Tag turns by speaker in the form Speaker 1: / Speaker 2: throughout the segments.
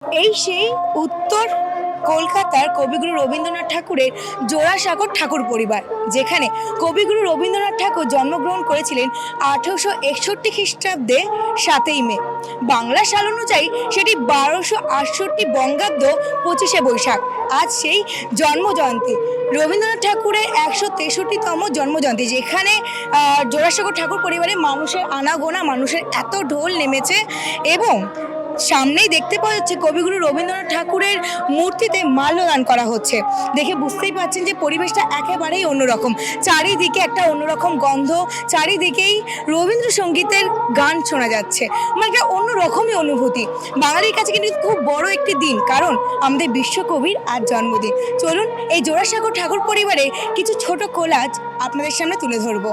Speaker 1: এই সেই উত্তর কলকাতার কবিগুরু রবীন্দ্রনাথ ঠাকুরের জোড়াসাঁকোর ঠাকুর পরিবার, যেখানে কবিগুরু রবীন্দ্রনাথ ঠাকুর জন্মগ্রহণ করেছিলেন 1861 খ্রিস্টাব্দে 7ই মে। বাংলা সাল অনুযায়ী সেটি 1268 বঙ্গাব্দ 25শে বৈশাখ। আজ সেই জন্মজয়ন্তী, রবীন্দ্রনাথ ঠাকুরের 163তম জন্মজয়ন্তী, যেখানে জোড়াসাঁকোর ঠাকুর পরিবারে মানুষের আনাগোনা, মানুষের এত ঢোল নেমেছে এবং সামনেই দেখতে পাওয়া যাচ্ছে কবিগুরু রবীন্দ্রনাথ ঠাকুরের মূর্তিতে মাল্যদান করা হচ্ছে। দেখে বুঝতেই পারছেন যে পরিবেশটা একেবারেই অন্যরকম। চারিদিকে একটা অন্যরকম গন্ধ, চারিদিকেই রবীন্দ্রসঙ্গীতের গান শোনা যাচ্ছে। মানে একটা অন্যরকমই অনুভূতি। বাঙালির কাছে কিন্তু খুব বড় একটি দিন, কারণ আমাদের বিশ্বকবির আজ জন্মদিন। চলুন এই জোড়াসাঁকোর ঠাকুর পরিবারের কিছু ছোট কোলাজ আপনাদের সামনে তুলে ধরবো।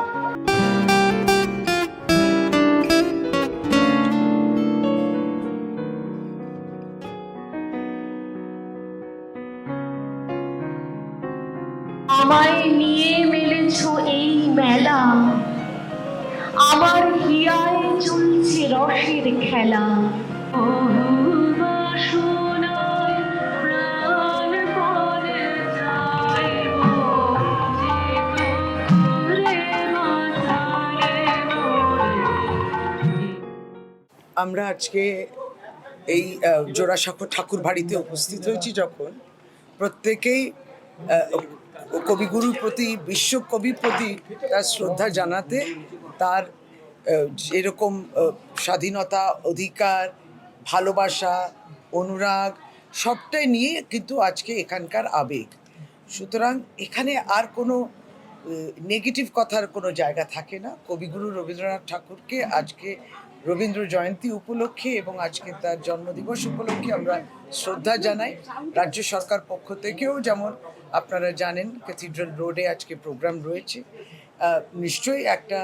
Speaker 2: আমায় নিয়ে মেলেছ এই মেলা, আমার হিয়ায় চলছে রসের খেলা।
Speaker 3: আমরা আজকে এই জোড়াসাঁকো ঠাকুর বাড়িতে উপস্থিত হয়েছি, যখন প্রত্যেকেই কবিগুরুর প্রতি, বিশ্বকবির প্রতি তার শ্রদ্ধা জানাতে, তার যেরকম স্বাধীনতা, অধিকার, ভালোবাসা, অনুরাগ সবটাই নিয়ে কিন্তু আজকে এখানকার আবেগ। সুতরাং এখানে আর কোনো নেগেটিভ কথার কোনো জায়গা থাকে না। কবিগুরু রবীন্দ্রনাথ ঠাকুরকে আজকে রবীন্দ্র জয়ন্তী উপলক্ষে এবং আজকে তার জন্মদিবস উপলক্ষে আমরা শ্রদ্ধা জানাই। রাজ্য সরকার পক্ষ থেকেও, যেমন আপনারা জানেন, ক্যাথিড্রাল রোডে আজকে প্রোগ্রাম রয়েছে। নিশ্চয়ই একটা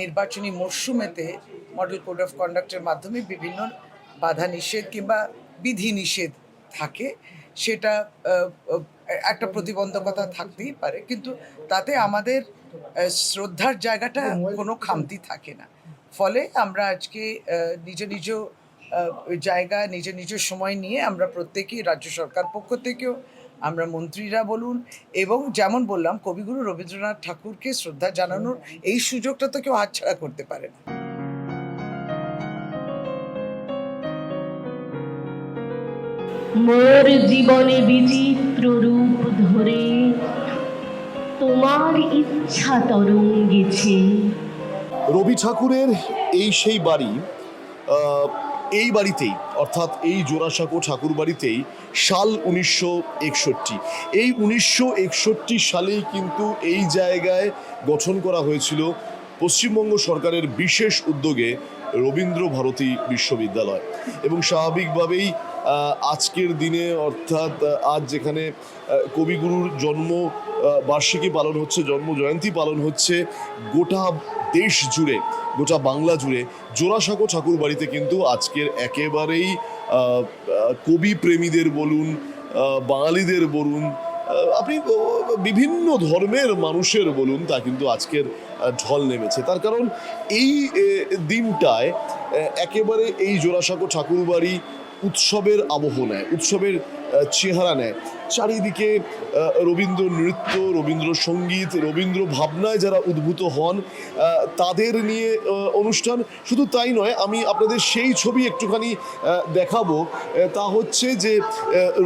Speaker 3: নির্বাচনী মরশুমেতে মডেল কোড অফ কন্ডাক্টের মাধ্যমে বিভিন্ন বাধা নিষেধ কিংবা বিধি নিষেধ থাকে, সেটা একটা প্রতিবন্ধকতা থাকতেই পারে, কিন্তু তাতে আমাদের শ্রদ্ধার জায়গাটা কোনো খামতি থাকে না। ফলে আমরা আজকে নিজ নিজ জায়গা, নিজ নিজ সময় নিয়ে আমরা প্রত্যেকেই রাজ্য সরকার পক্ষ থেকেও, আমরা মন্ত্রীরা বলুন, এবং যেমন বললাম, কবিগুরু রবীন্দ্রনাথ ঠাকুরকে শ্রদ্ধা জানানোর এই সুযোগটা তো কেউ হাতছাড়া করতে পারে না।
Speaker 2: মোর জীবনে বিচিত্র রূপ ধরে তোমার ইচ্ছা তরঙ্গেছে।
Speaker 4: রবি ঠাকুরের এই সেই বাড়ি, এই বাড়িতেই, অর্থাৎ এই জোড়াসাঁকো ঠাকুর বাড়িতেই সাল 1961। এই 1961 সালেই কিন্তু এই জায়গায় গঠন করা হয়েছিল পশ্চিমবঙ্গ সরকারের বিশেষ উদ্যোগে রবীন্দ্র ভারতী বিশ্ববিদ্যালয়। এবং স্বাভাবিকভাবেই আজকের দিনে, অর্থাৎ আজ যেখানে কবিগুরুর জন্ম বার্ষিকী পালন হচ্ছে, জন্ম জয়ন্তী পালন হচ্ছে, গোটা দেশ জুড়ে, গোটা বাংলা জুড়ে জোড়াসাঁকো ঠাকুর বাড়িতে কিন্তু আজকের একেবারেই কবি প্রেমীদের বলুন, বাঙালিদের বলুন, আপনি বিভিন্ন ধর্মের মানুষের বলুন, তা কিন্তু আজকের ঢল নেমেছে। তার কারণ এই দিনটায় একেবারে এই জোড়াসাঁকো ঠাকুর বাড়ি উৎসবের আবহ নেয়, উৎসবের চেহারা নেয়। চারিদিকে রবীন্দ্র নৃত্য, রবীন্দ্রসঙ্গীত, রবীন্দ্র ভাবনায় যারা উদ্ভূত হন তাদের নিয়ে অনুষ্ঠান। শুধু তাই নয়, আমি আপনাদের সেই ছবি একটুখানি দেখাবো। তা হচ্ছে যে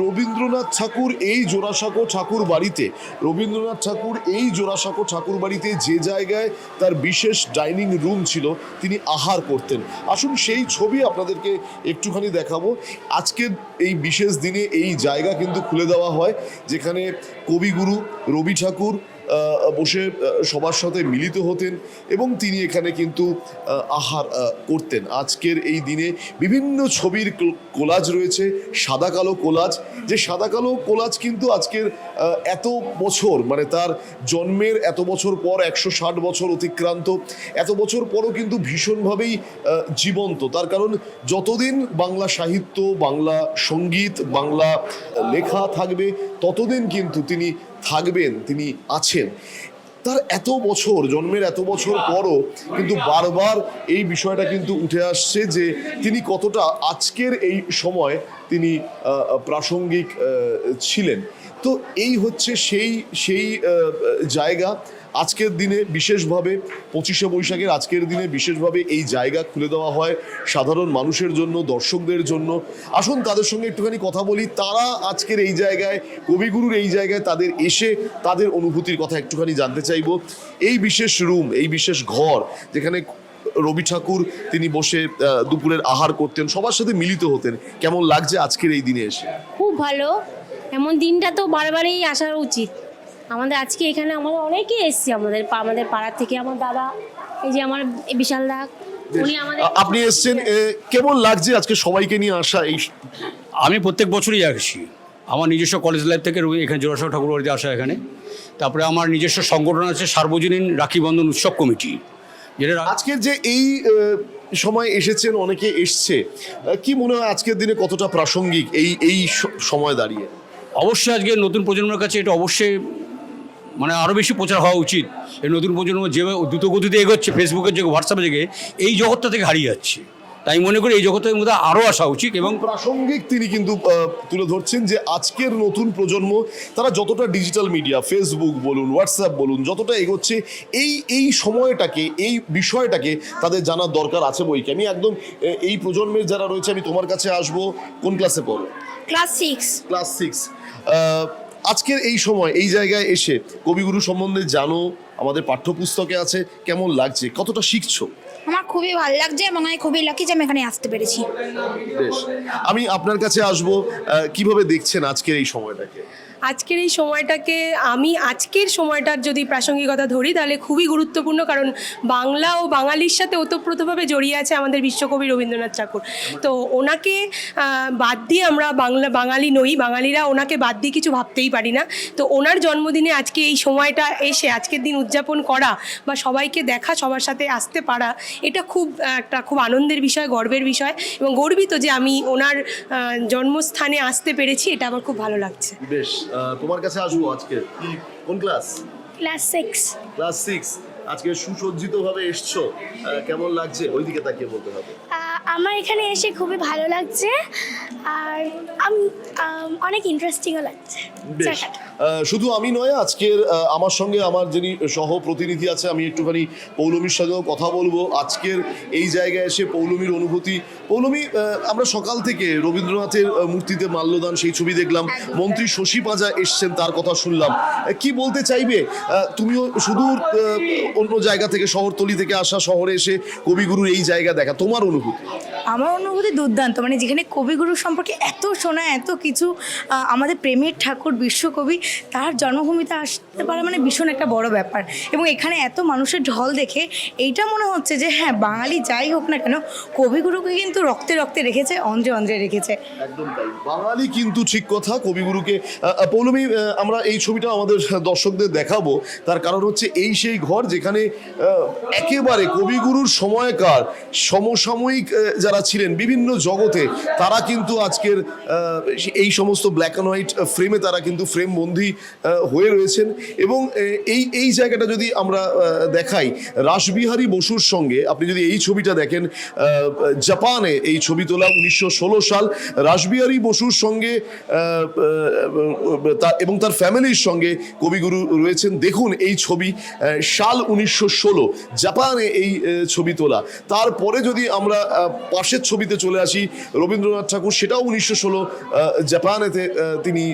Speaker 4: রবীন্দ্রনাথ ঠাকুর এই জোড়াসাঁকো ঠাকুর বাড়িতে, রবীন্দ্রনাথ ঠাকুর এই জোড়াসাঁকো ঠাকুর বাড়িতে যে জায়গায় তার বিশেষ ডাইনিং রুম ছিল, তিনি আহার করতেন। আসুন সেই ছবি আপনাদেরকে একটুখানি দেখাবো। আজকের এই বিশেষ দিনে এই জায়গা কিন্তু খুলে দেওয়া হয়, যেখানে কবিগুরু রবি ঠাকুর বসে সবার সাথে মিলিত হতেন এবং তিনি এখানে কিন্তু আহার করতেন। আজকের এই দিনে বিভিন্ন ছবির কোলাজ রয়েছে, সাদা কালো কোলাজ, যে সাদা কালো কোলাজ কিন্তু আজকের এত বছর, মানে তার জন্মের এত বছর পর, 160 বছর অতিক্রান্ত, এত বছর পরও কিন্তু ভীষণভাবেই জীবন্ত। তার কারণ যতদিন বাংলা সাহিত্য, বাংলা সঙ্গীত, বাংলা লেখা থাকবে, ততদিন কিন্তু তিনি থাকবেন, তিনি আছেন। তার এত বছর জন্মের এত বছর পরও কিন্তু বারবার এই বিষয়টা কিন্তু উঠে আসছে যে তিনি কতটা আজকের এই সময় তিনি প্রাসঙ্গিক ছিলেন। তো এই হচ্ছে সেই সেই জায়গা। আজকের দিনে বিশেষভাবে 25শে বৈশাখের আজকের দিনে বিশেষভাবে এই জায়গা খুলে দেওয়া হয় সাধারণ মানুষের জন্য, দর্শকদের জন্য। আসুন তাদের সঙ্গে একটুখানি কথা বলি, তারা আজকের এই জায়গায়, কবিগুরুর এই জায়গায় তাদের এসে তাদের অনুভূতির কথা একটুখানি জানতে চাইব। এই বিশেষ রুম, এই বিশেষ ঘর যেখানে রবি ঠাকুর তিনি বসে দুপুরের আহার করতেন, সবার সাথে মিলিত হতেন, কেমন লাগছে আজকের এই দিনে এসে?
Speaker 5: খুব ভালো। এমন দিনটা তো বারবারই আসা উচিত আমাদের। আজকে এখানে আমরা অনেকেই এসেছি আমাদের পাড়ার থেকে। আমার দাদা, এই যে আমার বিশাল দা, উনি আমাদের।
Speaker 4: আপনি এসেছেন, কেমন লাগছে আজকে সবাইকে নিয়ে আসা? এই
Speaker 6: আমি প্রত্যেক বছরই আসি। আমার নিজস্ব কলেজ লাইফ থেকে এখানে জোড়াসাঁকো ঠাকুর বাড়িতে আসা এখানে। তারপরে আমার নিজস্ব সংগঠন আছে সার্বজনীন রাখি বন্ধন উৎসব কমিটি, যেটা
Speaker 4: আজকের যে এই সময় এসেছেন, অনেকে এসছে, কি মনে হয় আজকের দিনে কতটা প্রাসঙ্গিক এই সময় দাঁড়িয়ে?
Speaker 6: অবশ্যই আজকে নতুন প্রজন্মের কাছে এটা অবশ্যই মানে আরও বেশি প্রচার হওয়া উচিত। এই নতুন প্রজন্ম যে দ্রুত গতিতে এগোচ্ছে, ফেসবুকের যে হোয়াটসঅ্যাপের দিকে, এই জগৎটা থেকে হারিয়ে যাচ্ছে। তাই মনে করি এই জগতের মধ্যে আরও আসা উচিত। এবং
Speaker 4: প্রাসঙ্গিক তিনি কিন্তু তুলে ধরছেন যে আজকের নতুন প্রজন্ম তারা যতটা ডিজিটাল মিডিয়া, ফেসবুক বলুন, হোয়াটসঅ্যাপ বলুন, যতটা এগোচ্ছে এই সময়টাকে, এই বিষয়টাকে তাদের জানার দরকার আছে বইকে। আমি একদম এই প্রজন্মের যারা রয়েছে, আমি তোমার কাছে আসবো। কোন ক্লাসে পড়ো?
Speaker 5: ক্লাস 6।
Speaker 4: ক্লাস 6। আজকের এই সময় এই জায়গায় এসে কবিগুরু সম্বন্ধে জানো, আমাদের পাঠ্যপুস্তকে আছে, কেমন লাগছে, কতটা শিখছো?
Speaker 7: আমার খুবই ভালো লাগছে এবং আমি খুবই লাকি যে আমি এখানে আসতে পেরেছি।
Speaker 4: বেশ, আমি আপনার কাছে আসবো। কিভাবে দেখছেন আজকের এই সময়টাকে?
Speaker 8: আজকের এই সময়টাকে আমি আজকের সময়টার যদি প্রাসঙ্গিকতা ধরি তাহলে খুবই গুরুত্বপূর্ণ, কারণ বাংলা ও বাঙালির সাথে ওতপ্রোতভাবে জড়িয়ে আছে আমাদের বিশ্বকবি রবীন্দ্রনাথ ঠাকুর। তো ওনাকে বাদ দিয়ে আমরা বাঙালি নই, বাঙালিরা ওনাকে বাদ দিয়ে কিছু ভাবতেই পারি না। তো ওনার জন্মদিনে আজকে এই সময়টা এসে আজকের দিন উদযাপন করা বা সবাইকে দেখা, সবার সাথে আসতে পারা, এটা খুব আনন্দের বিষয়, গর্বের বিষয়, এবং গর্বিত যে আমি ওনার জন্মস্থানে আসতে পেরেছি। এটা আমার খুব ভালো লাগছে।
Speaker 4: বেশ, তোমার কাছে আসবো। আজকে কি কোন ক্লাস?
Speaker 5: ক্লাস 6।
Speaker 4: ক্লাস 6। আজকে সুসজ্জিত ভাবে এসছো, কেমন লাগছে? ওইদিকে তাকিয়ে বলতে হবে।
Speaker 5: আমার এখানে এসে খুবই ভালো লাগছে, আর অনেক ইন্টারেস্টিংও লাগছে।
Speaker 4: বেশ, শুধু আমি নয়, আজকের আমার সঙ্গে আমার যিনি সহ প্রতিনিধি আছে, আমি একটুখানি পৌলমীর সাথেও কথা বলবো। আজকের এই জায়গায় এসে পৌলমীর অনুভূতি। পৌলমী, আমরা সকাল থেকে রবীন্দ্রনাথের মূর্তিতে মাল্যদান, সেই ছবি দেখলাম, মন্ত্রী শশী পাঁজা এসছেন, তার কথা শুনলাম। কি বলতে চাইবে? তুমিও সুদূর অন্য জায়গা থেকে, শহরতলি থেকে আসা, শহরে এসে কবিগুরুর এই জায়গা দেখা, তোমার অনুভূতি?
Speaker 1: আমার অনুভূতি দুর্দান্ত। মানে যেখানে কবিগুরু সম্পর্কে এত শোনা, এত কিছু, আমাদের প্রেমের ঠাকুর, বিশ্বকবি, তার জন্মভূমিতে আসতে পারা মানে ভীষণ একটা বড় ব্যাপার। এবং এখানে এত মানুষের ঢল দেখে এইটা মনে হচ্ছে যে হ্যাঁ, বাঙালি যাই হোক না কেন, কবিগুরুকে কিন্তু রক্তে রক্তে রেখেছে, অন্ধ্রে অন্ধ্রে রেখেছে।
Speaker 4: একদম তাই, বাঙালি কিন্তু ঠিক কথা কবিগুরুকে। পৌলমী, আমরা এই ছবিটা আমাদের দর্শকদের দেখাবো, তার কারণ হচ্ছে এই সেই ঘর যেখানে একেবারে কবিগুরুর সময়কার সমসাময়িক যারা ছিলেন বিভিন্ন জগতে, তারা কিন্তু আজকের এই সমস্ত ব্ল্যাক অ্যান্ড হোয়াইট ফ্রেমে তারা কিন্তু ফ্রেম বন্দী হয়ে রয়েছেন। এবং এই জায়গাটা যদি আমরা দেখাই, রাসবিহারী বসুর সঙ্গে আপনি যদি এই ছবিটা দেখেন, জাপানে এই ছবি তোলা, 1916 সাল। রাসবিহারী বসুর সঙ্গে এবং তার ফ্যামিলির সঙ্গে কবিগুরু রয়েছেন। দেখুন এই ছবি, সাল 1916, জাপানে এই ছবি তোলা। তারপরে যদি আমরা পাশের ছবিতে চলে আসি, রবীন্দ্রনাথ ঠাকুর, সেটাও 1916 জাপানেতে তিনি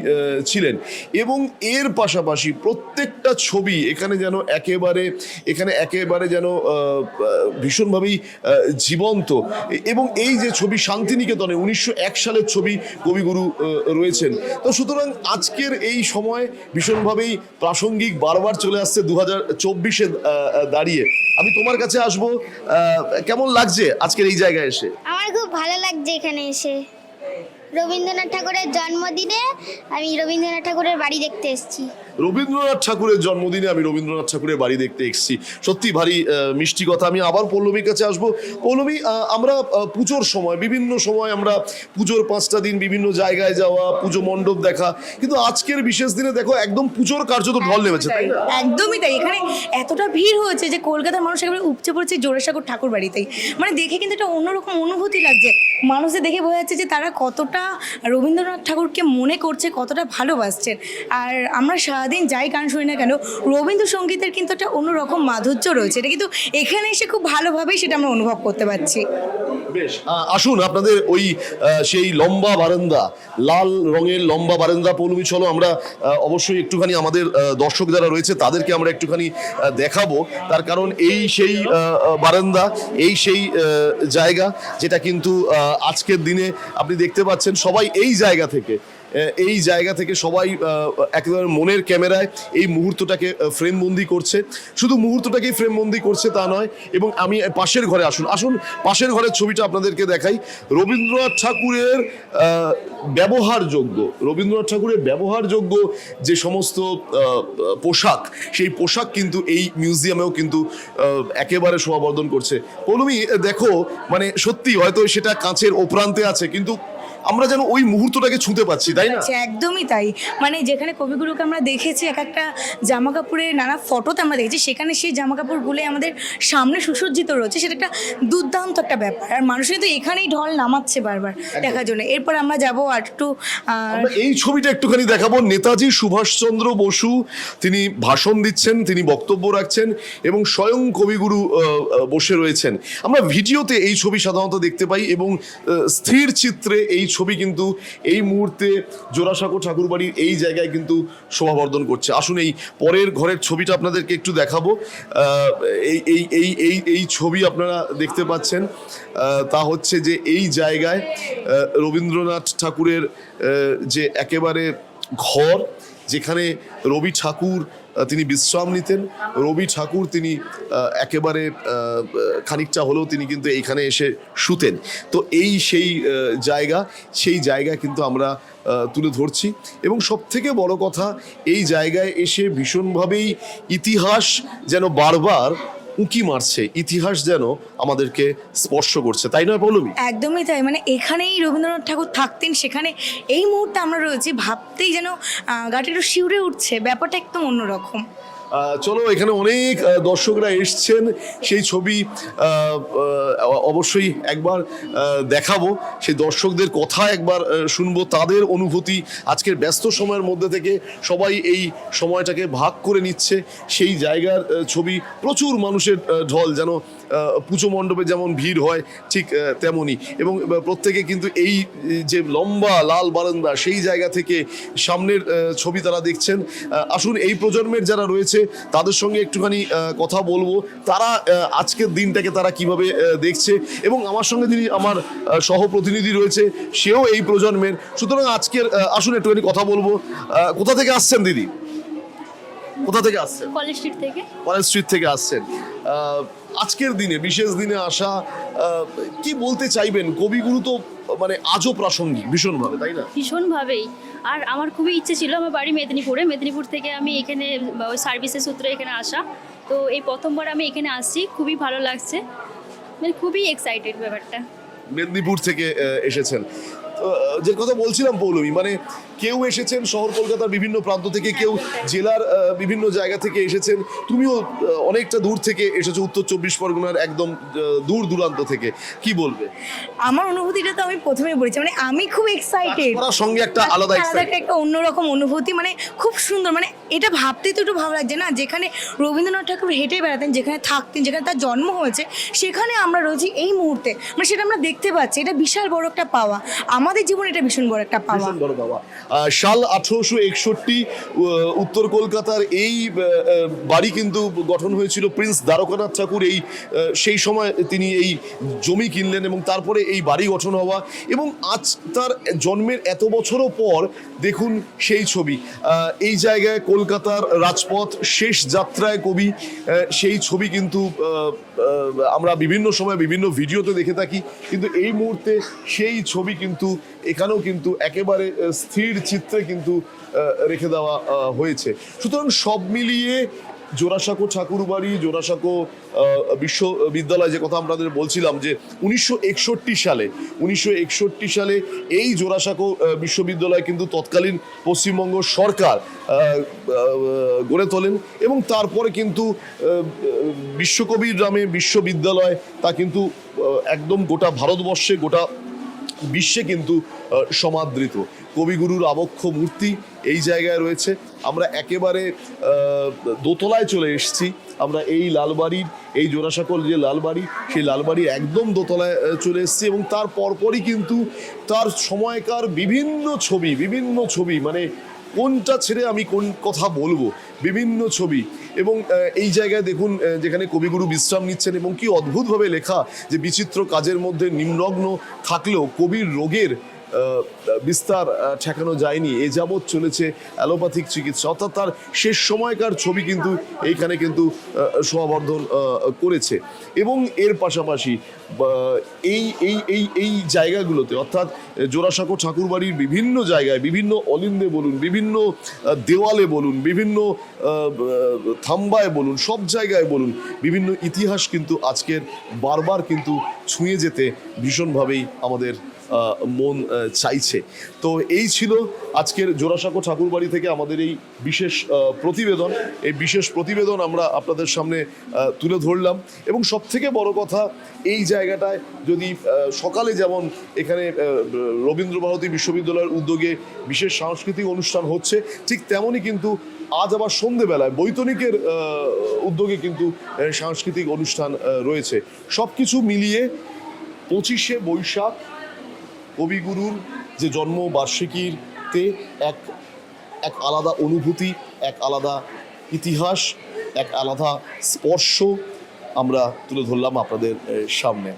Speaker 4: ছিলেন। এবং এর পাশাপাশি প্রত্যেকটা ছবি এখানে একেবারে যেন ভীষণভাবেই জীবন্ত। এবং এই যে ছবি শান্তিনিকেতনে 1901 সালের ছবি, কবিগুরু রয়েছেন। তো সুতরাং আজকের এই সময় ভীষণভাবেই প্রাসঙ্গিক, বারবার চলে আসছে 2024-এ দাঁড়িয়ে। আমি তোমার কাছে আসবো। কেমন লাগছে আজকের এই জায়গায় এসে?
Speaker 5: আমার খুব ভালো লাগছে এখানে এসে। রবীন্দ্রনাথ ঠাকুরের জন্মদিনে আমি রবীন্দ্রনাথ ঠাকুরের বাড়ি দেখতে এসেছি।
Speaker 4: রবীন্দ্রনাথ ঠাকুরের জন্মদিনে আমি রবীন্দ্রনাথ ঠাকুরের বাড়ি দেখতে এসেছি, সত্যি ভারী মিষ্টি কথা। আমি আবার পল্লবীর কাছে আসবো। পল্লবী, আমরা পুজোর সময় বিভিন্ন সময় আমরা পুজোর 5টা দিন বিভিন্ন জায়গায় যাওয়া, পুজো মণ্ডপ দেখা, কিন্তু আজকের বিশেষ দিনে দেখো একদম পুজোর কার্যত ঢল নেমেছে, তাই না?
Speaker 1: একদমই তাই। এখানে এতটা ভিড় হয়েছে যে কলকাতার মানুষ একেবারে উপচে পড়েছে জোড়াসাঁকোর ঠাকুর বাড়িতেই। মানে দেখে কিন্তু একটা অন্যরকম অনুভূতি লাগছে। মানুষদের দেখে বোঝা যাচ্ছে যে তারা কতটা রবীন্দ্রনাথ ঠাকুরকে মনে করছে, কতটা ভালোবাসছেন। আর আমরা সারাদিন যাই গান শুনি না কেন, রবীন্দ্রসঙ্গীতের কিন্তু একটা অন্যরকম মাধুর্য রয়েছে। এটা কিন্তু এখানে এসে খুব ভালোভাবেই সেটা আমরা অনুভব করতে পারছি।
Speaker 4: বেশ, আসুন আপনাদের ওই সেই লম্বা বারান্দা, লাল রঙের লম্বা বারান্দা, পৌলমী চলো আমরা অবশ্যই একটুখানি আমাদের দর্শক যারা রয়েছে তাদেরকে আমরা একটুখানি দেখাবো। তার কারণ এই সেই বারান্দা, এই সেই জায়গা যেটা কিন্তু আজকের দিনে আপনি দেখতে পাচ্ছেন সবাই এই জায়গা থেকে সবাই একেবারে মনের ক্যামেরায় এই মুহূর্তটাকে ফ্রেমবন্দি করছে। শুধু মুহূর্তটাকেই ফ্রেমবন্দি করছে তা নয়, এবং আমি পাশের ঘরে আসুন পাশের ঘরের ছবিটা আপনাদেরকে দেখাই। রবীন্দ্রনাথ ঠাকুরের ব্যবহারযোগ্য যে সমস্ত পোশাক, সেই পোশাক কিন্তু এই মিউজিয়ামেও কিন্তু একেবারে শোভাবর্ধন করছে। পৌলমী দেখো, মানে সত্যি হয়তো সেটা কাঁচের ওপ্রান্তে আছে, কিন্তু আমরা যেন ওই মুহূর্তটাকে ছুঁতে পাচ্ছি, তাই না?
Speaker 1: একদমই তাই। মানে যেখানে কবিগুরুকে আমরা দেখেছি এক একটা জামা কাপড়ের নানা ফটোতে আমরা দেখেছি, সেখানে সেই জামা কাপড়গুলো আমাদের সামনে সুসজ্জিত রয়েছে। সেটা একটা দুর্দান্ত একটা ব্যাপার। আর মানুষ কিন্তু এখানেই ঢল নামাচ্ছে বারবার দেখার জন্য। এরপর আমরা যাবো আর একটু
Speaker 4: এই ছবিটা একটুখানি দেখাবো। নেতাজি সুভাষচন্দ্র বসু তিনি ভাষণ দিচ্ছেন, তিনি বক্তব্য রাখছেন, এবং স্বয়ং কবিগুরু বসে রয়েছেন। আমরা ভিডিওতে এই ছবি সাধারণত দেখতে পাই, এবং স্থির চিত্রে এই ছবি কিন্তু এই মুহূর্তে জোড়াসাঁকো ঠাকুরবাড়ির এই জায়গায় কিন্তু শোভাবর্ধন করছে। আসুন এই পরের ঘরের ছবিটা আপনাদেরকে একটু দেখাবো। এই ছবি আপনারা দেখতে পাচ্ছেন, তা হচ্ছে যে এই জায়গায় রবীন্দ্রনাথ ঠাকুরের যে একেবারে ঘর, যেখানে রবি ঠাকুর তিনি বিশ্রাম নিতেন। রবি ঠাকুর তিনি একেবারে খানিকটা হলেও তিনি কিন্তু এইখানে এসে শুতেন। তো এই সেই জায়গা কিন্তু আমরা তুলে ধরছি, এবং সবথেকে বড় কথা, এই জায়গায় এসে ভীষণভাবেই ইতিহাস যেন বারবার উঁকি মারছে, ইতিহাস যেন আমাদেরকে স্পর্শ করছে, তাই নয় পৌলমী?
Speaker 1: একদমই তাই। মানে এখানেই রবীন্দ্রনাথ ঠাকুর থাকতেন, সেখানে এই মুহূর্তে আমরা রয়েছি, ভাবতেই যেন গাটি একটু শিউরে উঠছে। ব্যাপারটা একদম অন্যরকম।
Speaker 4: চলো, এখানে অনেক দর্শকরা এসছেন, সেই ছবি অবশ্যই একবার দেখাবো, সেই দর্শকদের কথা একবার শুনবো, তাদের অনুভূতি। আজকের ব্যস্ত সময়ের মধ্যে থেকে সবাই এই সময়টাকে ভাগ করে নিচ্ছে, সেই জায়গার ছবি। প্রচুর মানুষের ঢল, যেন পুজো মণ্ডপে যেমন ভিড় হয় ঠিক তেমনই, এবং প্রত্যেকে কিন্তু এই যে লম্বা লাল বারান্দা, সেই জায়গা থেকে সামনের ছবি তারা দেখছেন। আসুন এই প্রজন্মের যারা রয়েছে তাদের সঙ্গে একটুখানি কথা বলবো, তারা আজকের দিনটাকে তারা কিভাবে দেখছে, এবং আমার সঙ্গে যিনি আমার সহপ্রতিনিধি রয়েছে সেও এই প্রজন্মের। সুতরাং আজকের আসুন একটুখানি কথা বলবো। কোথা থেকে আসছেন দিদি? কোথা থেকে আসছেন?
Speaker 5: কলেজ
Speaker 4: স্ট্রিট থেকে আসছেন। আজকের দিনে, বিশেষ দিনে আসা, কি বলতে চাইবেন? কবিগুরু তো মানে আজও প্রাসঙ্গিক ভীষণভাবে, তাই না?
Speaker 5: ভীষণভাবেই। আর আমার খুবই ইচ্ছে ছিল, আমার বাড়ি মেদিনীপুর থেকে আমি এখানে সার্ভিসের সূত্রে এখানে আসা। তো এই প্রথমবার আমি এখানে আসছি, খুবই ভালো লাগছে, মানে খুবই এক্সাইটেড ব্যাপারটা।
Speaker 4: মেদিনীপুর থেকে এসেছেন, যে কথা বলছিলাম পৌলমী, মানে কেউ এসেছেন শহর কলকাতার বিভিন্ন প্রান্ত থেকে, কেউ জেলার বিভিন্ন জায়গা থেকে এসেছেন। তুমিও অনেকটা দূর থেকে এসেছো, উত্তর 24 পরগনার একদম দূর দূরান্ত থেকে। কি বলবে?
Speaker 1: আমার অনুভূতিটা তো আমি প্রথমেই বলেছি, মানে আমি খুব এক্সাইটেড।
Speaker 4: করার সঙ্গে একটা আলাদা
Speaker 1: একটা অন্যরকম অনুভূতি, মানে খুব সুন্দর। মানে এটা ভাবতেই তো একটু ভালো লাগছে না, যেখানে রবীন্দ্রনাথ ঠাকুর হেঁটে বেড়াতেন, যেখানে থাকতেন, যেখানে তার জন্ম হয়েছে, সেখানে আমরা রয়েছি এই মুহূর্তে। মানে সেটা আমরা দেখতে পাচ্ছি, এটা বিশাল বড় একটা পাওয়া আমাদের জীবনে, এটা ভীষণ বড় একটা পাওয়া।
Speaker 4: সাল 1861 উত্তর কলকাতার এই বাড়ি কিন্তু গঠন হয়েছিল প্রিন্স দ্বারকানাথ ঠাকুর। সেই সময় তিনি এই জমি কিনলেন, এবং তারপরে এই বাড়ি গঠন হওয়া, এবং আজ তার জন্মের এত বছরও পর দেখুন সেই ছবি। এই জায়গায় কলকাতার রাজপথ শেষ যাত্রায় কবি, সেই ছবি কিন্তু আমরা বিভিন্ন সময় বিভিন্ন ভিডিওতে দেখে থাকি, কিন্তু এই মুহূর্তে সেই ছবি কিন্তু এখানেও কিন্তু একেবারে স্থির চিত্রে কিন্তু রেখে দেওয়া হয়েছে। সুতরাং সব মিলিয়ে জোড়াসাঁকো ঠাকুরবাড়ি, জোড়াসাঁকো বিশ্ববিদ্যালয়, যে কথা আপনাদের বলছিলাম যে 1961 সালে এই জোড়াসাঁকো বিশ্ববিদ্যালয় কিন্তু তৎকালীন পশ্চিমবঙ্গ সরকার গড়ে তোলেন, এবং তারপরে কিন্তু বিশ্বকবির নামে বিশ্ববিদ্যালয় তা কিন্তু একদম গোটা ভারতবর্ষে, গোটা বিশ্বে কিন্তু সমাদৃত। কবিগুরুর আবক্ষ মূর্তি এই জায়গায় রয়েছে। আমরা একেবারে দোতলায় চলে এসেছি। আমরা এই লালবাড়ির, এই জোড়াসাঁকোর যে লালবাড়ি, সেই লালবাড়ির একদম দোতলায় চলে এসেছি, এবং তার পরপরই কিন্তু তার সময়কার বিভিন্ন ছবি, মানে কোনটা ছেড়ে আমি কোন কথা বলবো, বিভিন্ন ছবি। এবং এই জায়গায় দেখুন যেখানে কবিগুরু বিশ্রাম নিচ্ছেন, এবং কি অদ্ভুতভাবে লেখা যে বিচিত্র কাজের মধ্যে নিম্নগ্ন থাকলেও কবির রোগের বিস্তার ঠেকানো যায়নি, এ যাবৎ চলেছে অ্যালোপ্যাথিক চিকিৎসা। অর্থাৎ তার শেষ সময়কার ছবি কিন্তু এইখানে কিন্তু সমাবর্ধন করেছে। এবং এর পাশাপাশি এই এই এই এই জায়গাগুলোতে, অর্থাৎ জোড়াসাঁকো ঠাকুরবাড়ির বিভিন্ন জায়গায়, বিভিন্ন অলিন্দে বলুন, বিভিন্ন দেওয়ালে বলুন, বিভিন্ন থাম্বায় বলুন, সব জায়গায় বলুন, বিভিন্ন ইতিহাস কিন্তু আজকের বারবার কিন্তু ছুঁয়ে যেতে ভীষণভাবেই আমাদের মন চাইছে। তো এই ছিল আজকের জোড়াসাঁকো ঠাকুরবাড়ি থেকে আমাদের এই বিশেষ প্রতিবেদন। এই বিশেষ প্রতিবেদন আমরা আপনাদের সামনে তুলে ধরলাম, এবং সবথেকে বড় কথা, এই জায়গাটায় যদি সকালে যেমন এখানে রবীন্দ্রভারতী বিশ্ববিদ্যালয়ের উদ্যোগে বিশেষ সাংস্কৃতিক অনুষ্ঠান হচ্ছে, ঠিক তেমনই কিন্তু আজ আবার সন্ধেবেলায় বৈতনিকের উদ্যোগে কিন্তু সাংস্কৃতিক অনুষ্ঠান রয়েছে। সব কিছু মিলিয়ে 25শে বৈশাখ কবিগুরুর যে জন্মবার্ষিকীতে এক আলাদা অনুভূতি, এক আলাদা ইতিহাস, এক আলাদা স্পর্শ আমরা তুলে ধরলাম আপনাদের সামনে।